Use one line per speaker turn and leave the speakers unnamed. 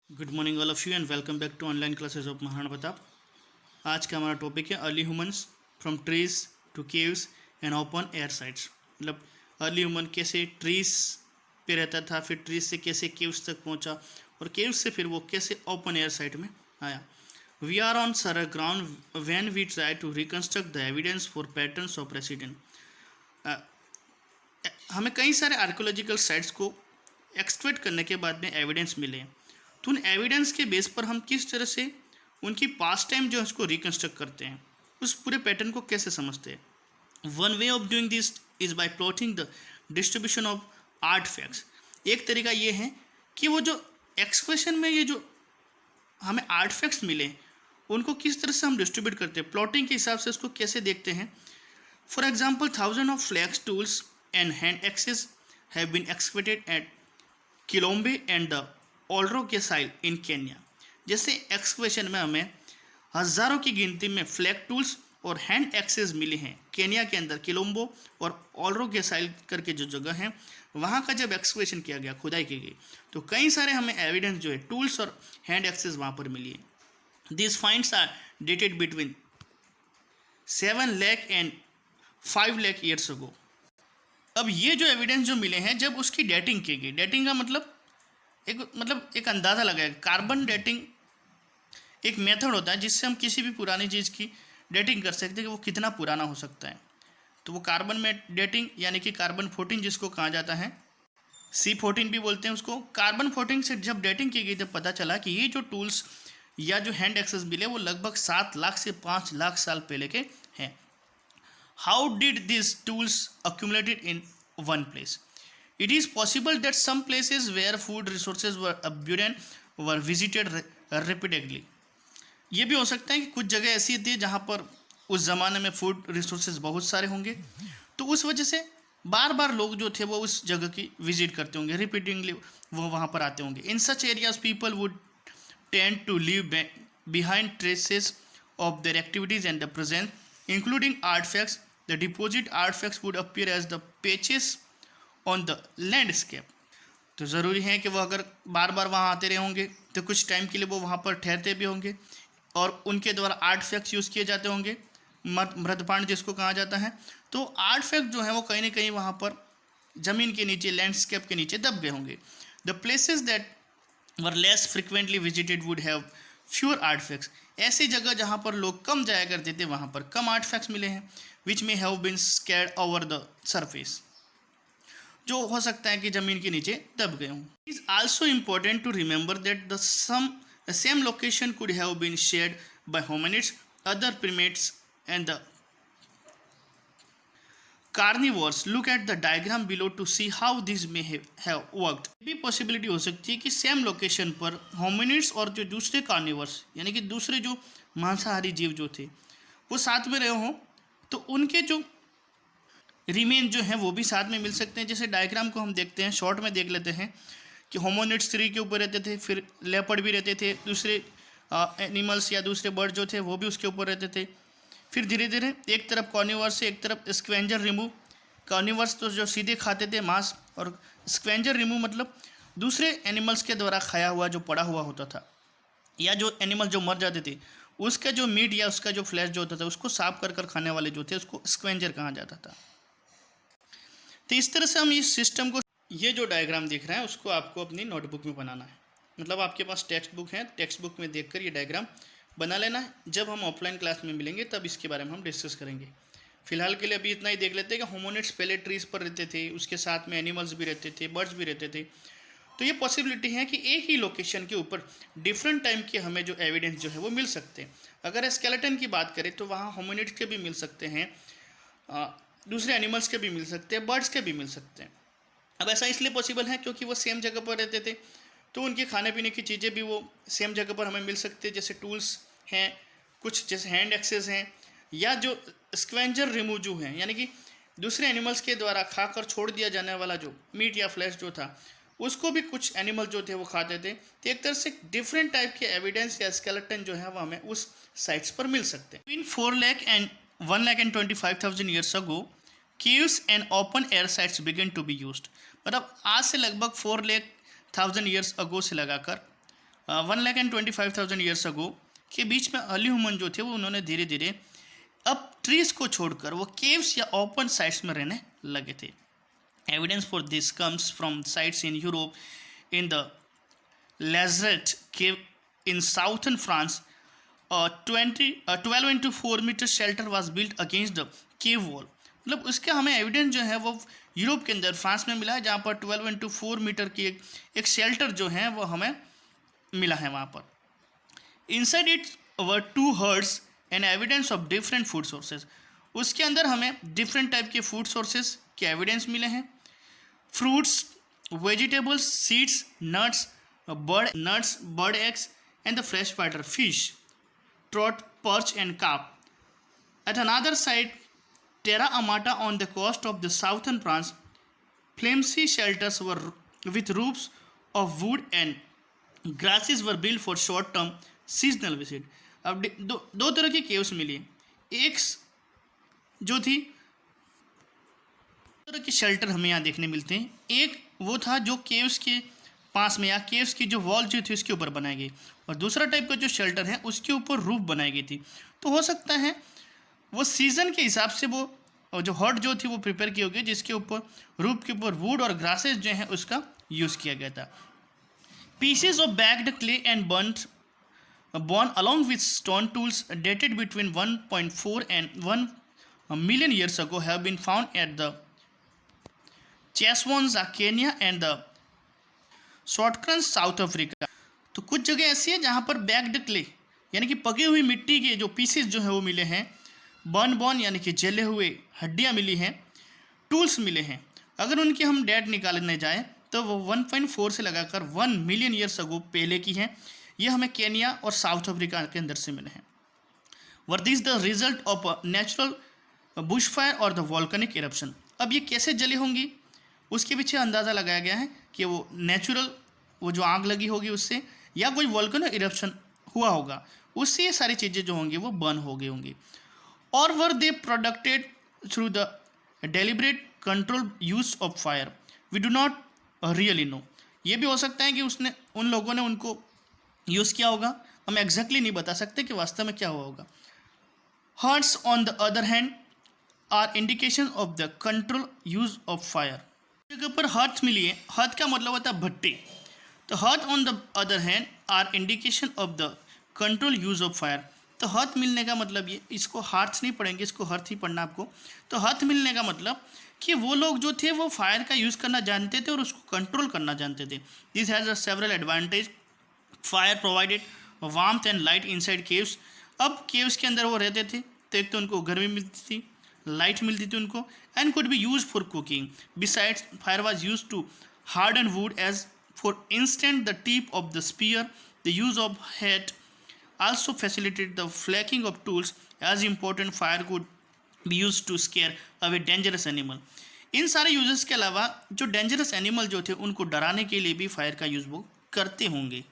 Good morning all of you and welcome back to online classes of Maharana Pratap. आज का हमारा topic है early humans from trees to caves and open air sites. मतलब early human कैसे trees पे रहता था, फिर ट्रीज से कैसे केव्स तक पहुंचा और केव्स से फिर वो कैसे ओपन एयर साइट में आया। We are on sure ground when we try to reconstruct the evidence for patterns of president. हमें कई सारे आर्कोलॉजिकल साइट्स को एक्सट्रैक्ट करने के बाद में एविडेंस मिले, तो उन एविडेंस के बेस पर हम किस तरह से उनकी पास्ट टाइम जो है उसको रिकन्स्ट्रक्ट करते हैं, उस पूरे पैटर्न को कैसे समझते हैं। One way of doing this is by plotting the distribution of art facts. एक तरीका ये है कि वो जो एक्सप्रेशन में ये जो हमें आर्ट फैक्ट्स मिले उनको किस तरह से हम डिस्ट्रीब्यूट करते हैं, प्लॉटिंग के हिसाब से उसको कैसे देखते हैं। For example, thousand of flakes tools and hand axes have been excavated at Kilombe and the ओल्ड्रो के साइल इन केन्या। जैसे एक्सकवेशन में हमें हज़ारों की गिनती में फ्लैग टूल्स और हैंड एक्सेस मिले हैं केन्या के अंदर, किलोम्बो और ओल्ड्रो के साइल करके जो जगह है वहाँ का जब एक्सकवेशन किया गया, खुदाई की गई, तो कई सारे हमें एविडेंस जो है टूल्स और हैंड एक्सेस वहाँ पर मिली है। This finds are dated between 7 lakh and 5 lakh years ago. अब ये जो एविडेंस जो मिले हैं जब उसकी डेटिंग की गई, डेटिंग का मतलब एक अंदाज़ा लगाया। कार्बन डेटिंग एक मेथड होता है जिससे हम किसी भी पुरानी चीज़ की डेटिंग कर सकते हैं कि वो कितना पुराना हो सकता है। तो वो कार्बन में डेटिंग यानी कि कार्बन 14 जिसको कहा जाता है, C14 भी बोलते हैं उसको। कार्बन 14 से जब डेटिंग की गई तब पता चला कि ये जो टूल्स या जो हैंड एक्सेस मिले वो लगभग 7 लाख से 5 लाख साल पहले के हैं। How did this tools accumulated in one place? It is possible that some places where food resources were abundant were visited repeatedly. ये भी हो सकता है कि कुछ जगह ऐसी थी जहाँ पर उस ज़माने में फूड रिसोर्सेज बहुत सारे होंगे, तो उस वजह से बार बार लोग जो थे वो उस जगह की विजिट करते होंगे, रिपीटिंगली वो वहाँ पर आते होंगे। In such areas people would tend to leave behind traces of their activities and the presence including artefacts. The deposit artefacts would appear as the patches on the landscape. तो ज़रूरी है कि वो अगर बार बार वहाँ आते रहे होंगे तो कुछ टाइम के लिए वो वहाँ पर ठहरते भी होंगे और उनके द्वारा आर्ट फैक्ट्स यूज़ किए जाते होंगे, मृदपांड जिसको कहा जाता है। तो आर्ट फैक्ट जो है वो कहीं ना कहीं वहाँ पर ज़मीन के नीचे, लैंडस्केप के नीचे दब गए होंगे। The places that were less frequently visited would have fewer art facts. ऐसी जगह जहाँ पर लोग कम जाया करते थे वहाँ पर कम आर्ट फैक्ट्स मिले हैं, which may have been scattered over the surface, जो हो सकता है कि ज़मीन के नीचे दब गए हों। It is also important to remember that the same location could have been shared by hominids, other primates and the carnivores. Look at the diagram below to see how this may have worked. ये भी possibility हो सकती है कि same location पर hominids और जो दूसरे कार्निवर्स यानी कि दूसरे जो मांसाहारी जीव जो थे वो साथ में रहे हों, तो उनके जो रिमेन जो हैं वो भी साथ में मिल सकते हैं। जैसे डायग्राम को हम देखते हैं, शॉर्ट में देख लेते हैं कि होमोनिड्स ट्री के ऊपर रहते थे, फिर लेपर्ड भी रहते थे, दूसरे एनिमल्स या दूसरे बर्ड जो थे वो भी उसके ऊपर रहते थे। फिर धीरे धीरे एक तरफ कॉर्निवर्स से एक तरफ स्क्वेंजर रिमूव। कॉर्निवर्स तो जो सीधे खाते थे मांस, और स्क्वेंजर रिमूव मतलब दूसरे एनिमल्स के द्वारा खाया हुआ जो पड़ा हुआ होता था, या जो एनिमल जो मर जाते थे उसका जो मीट या उसका जो फ्लैश जो होता था उसको साफ कर खाने वाले जो थे उसको स्क्वेंजर कहा जाता था। तो इस तरह से हम इस सिस्टम को, ये जो डायग्राम दिख रहा है उसको आपको अपनी नोटबुक में बनाना है। मतलब आपके पास टेक्स्ट बुक है, टेक्स्ट बुक में देखकर ये डायग्राम बना लेना है। जब हम ऑफलाइन क्लास में मिलेंगे तब इसके बारे में हम डिस्कस करेंगे। फिलहाल के लिए अभी इतना ही देख लेते हैं कि होमोनिड्स पहले ट्रीज पर रहते थे, उसके साथ में एनिमल्स भी रहते थे, बर्ड्स भी रहते थे। तो ये पॉसिबिलिटी है कि एक ही लोकेशन के ऊपर डिफरेंट टाइम के हमें जो एविडेंस जो है वो मिल सकते हैं। अगर स्केलेटन की बात करें तो वहाँ होमोनिड्स के भी मिल सकते हैं, दूसरे एनिमल्स के भी मिल सकते हैं, बर्ड्स के भी मिल सकते हैं। अब ऐसा इसलिए पॉसिबल है क्योंकि वो सेम जगह पर रहते थे, तो उनके खाने पीने की चीज़ें भी वो सेम जगह पर हमें मिल सकती है। जैसे टूल्स हैं, कुछ जैसे हैंड एक्सेस हैं, या जो स्क्वेंजर रिमूव जो हैं यानी कि दूसरे एनिमल्स के द्वारा खाकर छोड़ दिया जाने वाला जो मीट या फ्लैश जो था उसको भी कुछ एनिमल जो थे वो खाते थे। तो एक तरह से डिफरेंट टाइप के एविडेंस या स्केलेटन जो है वो हमें उस साइट्स पर मिल सकते हैं। इन 4 lakh and 1,25,000 years ago caves and open air sites begin to be used। मतलब आज से लगभग 4,00,000 ईयर्स अगो से लगाकर 1,25,000 ईयर्स अगो के बीच में अर्ली ह्यूमन जो थे वो उन्होंने धीरे धीरे अब ट्रीज को छोड़कर वो केव्स या ओपन साइट्स में रहने लगे थे. Evidence for this comes from sites in Europe in the Lazette cave in southern France. 12 into 4 meter shelter was built against the cave wall. मतलब उसका हमें एविडेंस जो है वो यूरोप के अंदर फ्रांस में मिला है, जहाँ पर 12 into 4 मीटर की एक शेल्टर जो है वो हमें मिला है वहाँ पर. Inside it were 2 hertz and evidence of different food sources. उसके अंदर हमें डिफरेंट टाइप के फूड सोर्सेज के एविडेंस मिले हैं. Fruits, vegetables, seeds, nuts, bird eggs, and the freshwater fish, trout, perch, and carp. At another site, Terra Amata on the coast of the southern France, flimsy shelters were with roofs of wood and grasses were built for short-term seasonal visit. अब दो तरह की caves मिली. एक जो थी तरह की shelter हमें यहाँ देखने मिलते हैं. एक वो था जो केव्स के पास में या केव्स की जो वॉल जो थी उसके ऊपर बनाई गई, और दूसरा टाइप का जो शेल्टर है उसके ऊपर रूफ बनाई गई थी. तो हो सकता है वो सीज़न के हिसाब से वो जो हट जो थी वो प्रिपेयर की होगी, जिसके ऊपर रूफ के ऊपर वुड और ग्रासेस जो हैं उसका यूज़ किया गया था. Pieces of bagged clay and born along with stone tools dated between 1.4 and 1 million years ago have been found at the Cheswonza, Kenya and the Swartkrans, South Africa. तो कुछ जगह ऐसी है जहाँ पर बैग्ड क्ले यानी कि पकी हुई मिट्टी के जो पीसेस जो है वो मिले हैं. बॉन यानी कि जले हुए हड्डियाँ मिली हैं. टूल्स मिले हैं. अगर उनकी हम डेट निकालने जाएँ तो वो 1.4 से लगाकर 1 मिलियन ईयर्स अगो पहले की हैं. ये हमें केनिया और साउथ अफ्रीका के अंदर से मिले हैं. Were this the result of natural Bush fire और द वॉल्केनिक इरप्शन. अब ये कैसे जली होंगी उसके पीछे अंदाज़ा लगाया गया है कि वो नेचुरल वो जो आग लगी होगी उससे, या कोई वॉल्केनिक इरप्शन हुआ होगा, उससे ये सारी चीज़ें जो होंगी वो बर्न हो गई होंगी. और were they produced through the deliberate control use of fire. We do not really know. ये भी हो सकता है कि उसने उन लोगों ने उनको यूज़ किया होगा, हम एग्जैक्टली नहीं बता सकते कि वास्तव में क्या हुआ होगा. Hearths on the other hand are indication of the control use of fire. जगह पर हर्थ मिली है. हर्थ का मतलब होता है भट्टी. तो hearth on the other hand are indication of the control use of fire. तो हर्थ मिलने का मतलब ये, इसको हार्थ नहीं पढ़ेंगे, इसको हर्थ ही पढ़ना आपको. तो हर्थ मिलने का मतलब कि वो लोग जो थे वो फायर का यूज़ करना जानते थे और उसको कंट्रोल करना जानते थे. This has a several advantage. Fire provided warmth and light inside caves. अब केव्स के अंदर वो रहते थे तो एक तो उनको गर्मी मिलती थी, लाइट मिलती थी उनको, and could be used for cooking. Besides, fire was used to harden wood, as for instance the tip of the spear. The use of heat also facilitated the flaking of tools. As important, fire could be used to scare away dangerous animal. इन सारे uses के अलावा जो dangerous animal जो थे उनको डराने के लिए भी फायर का यूज़ वो करते होंगे.